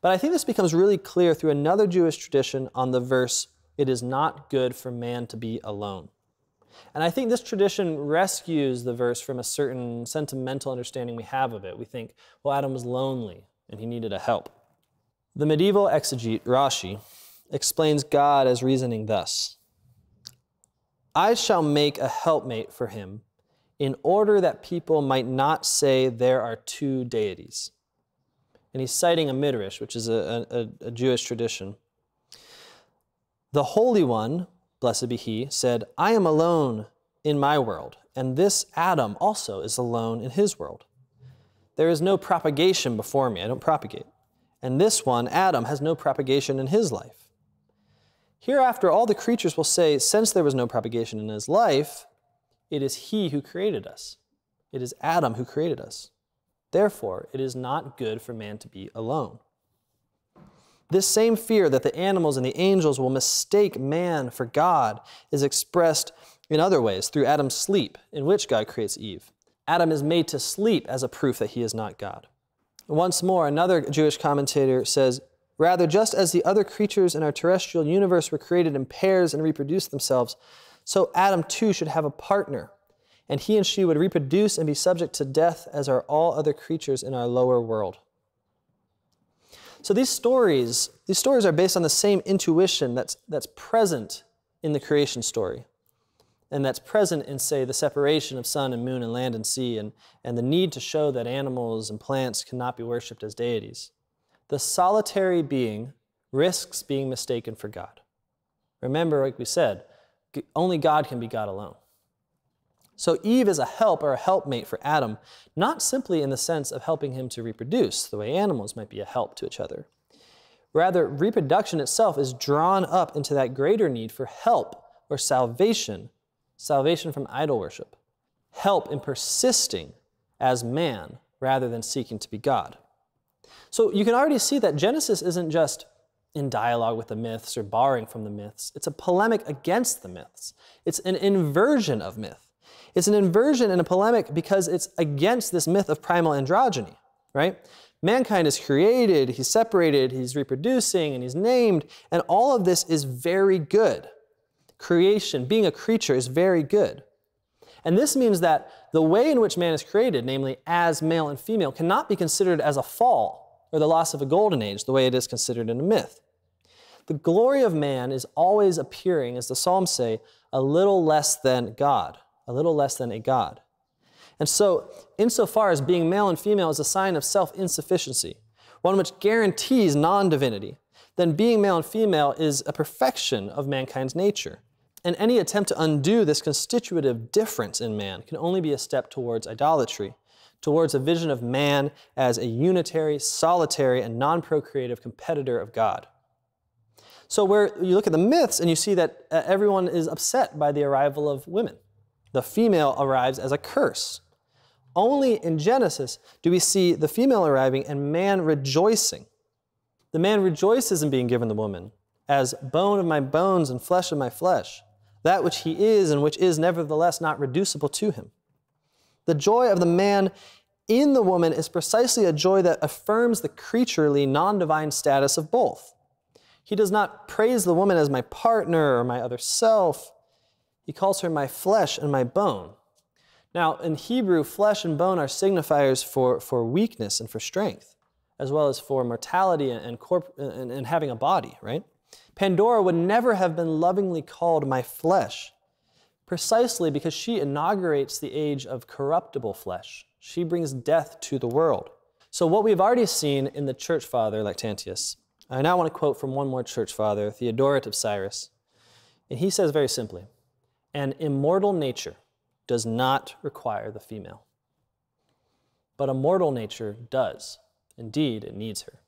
But I think this becomes really clear through another Jewish tradition on the verse, "It is not good for man to be alone." And I think this tradition rescues the verse from a certain sentimental understanding we have of it. We think, well, Adam was lonely and he needed a help. The medieval exegete, Rashi, explains God as reasoning thus: "I shall make a helpmate for him in order that people might not say there are two deities." And he's citing a midrash, which is a Jewish tradition. "The Holy One, blessed be he, said, I am alone in my world, and this Adam also is alone in his world. There is no propagation before me, I don't propagate. And this one, Adam, has no propagation in his life. Hereafter all the creatures will say, since there was no propagation in his life, it is he who created us. It is Adam who created us. Therefore, it is not good for man to be alone." This same fear that the animals and the angels will mistake man for God is expressed in other ways through Adam's sleep, in which God creates Eve. Adam is made to sleep as a proof that he is not God. Once more, another Jewish commentator says, "Rather, just as the other creatures in our terrestrial universe were created in pairs and reproduced themselves, so Adam too should have a partner, and he and she would reproduce and be subject to death as are all other creatures in our lower world." So these stories are based on the same intuition that's present in the creation story, and that's present in, say, the separation of sun and moon and land and sea, and the need to show that animals and plants cannot be worshipped as deities. The solitary being risks being mistaken for God. Remember, like we said, only God can be God alone. So Eve is a help or a helpmate for Adam, not simply in the sense of helping him to reproduce, the way animals might be a help to each other. Rather, reproduction itself is drawn up into that greater need for help or salvation from idol worship, help in persisting as man rather than seeking to be God. So you can already see that Genesis isn't just in dialogue with the myths or borrowing from the myths. It's a polemic against the myths. It's an inversion of myth. It's an inversion and a polemic because it's against this myth of primal androgyny, right? Mankind is created, he's separated, he's reproducing, and he's named, and all of this is very good. Creation, being a creature, is very good. And this means that the way in which man is created, namely as male and female, cannot be considered as a fall or the loss of a golden age, the way it is considered in a myth. The glory of man is always appearing, as the Psalms say, a little less than God. A little less than a God. And so, insofar as being male and female is a sign of self-insufficiency, one which guarantees non-divinity, then being male and female is a perfection of mankind's nature. And any attempt to undo this constitutive difference in man can only be a step towards idolatry, towards a vision of man as a unitary, solitary, and non-procreative competitor of God. So where you look at the myths and you see that everyone is upset by the arrival of women. The female arrives as a curse. Only in Genesis do we see the female arriving and man rejoicing. The man rejoices in being given the woman as bone of my bones and flesh of my flesh, that which he is and which is nevertheless not reducible to him. The joy of the man in the woman is precisely a joy that affirms the creaturely, non-divine status of both. He does not praise the woman as my partner or my other self. He calls her my flesh and my bone. Now, in Hebrew, flesh and bone are signifiers for weakness and for strength, as well as for mortality and having a body, right? Pandora would never have been lovingly called my flesh, precisely because she inaugurates the age of corruptible flesh. She brings death to the world. So what we've already seen in the church father, Lactantius, I now want to quote from one more church father, Theodoret of Cyrus, and he says very simply, "An immortal nature does not require the female, but a mortal nature does. Indeed, it needs her."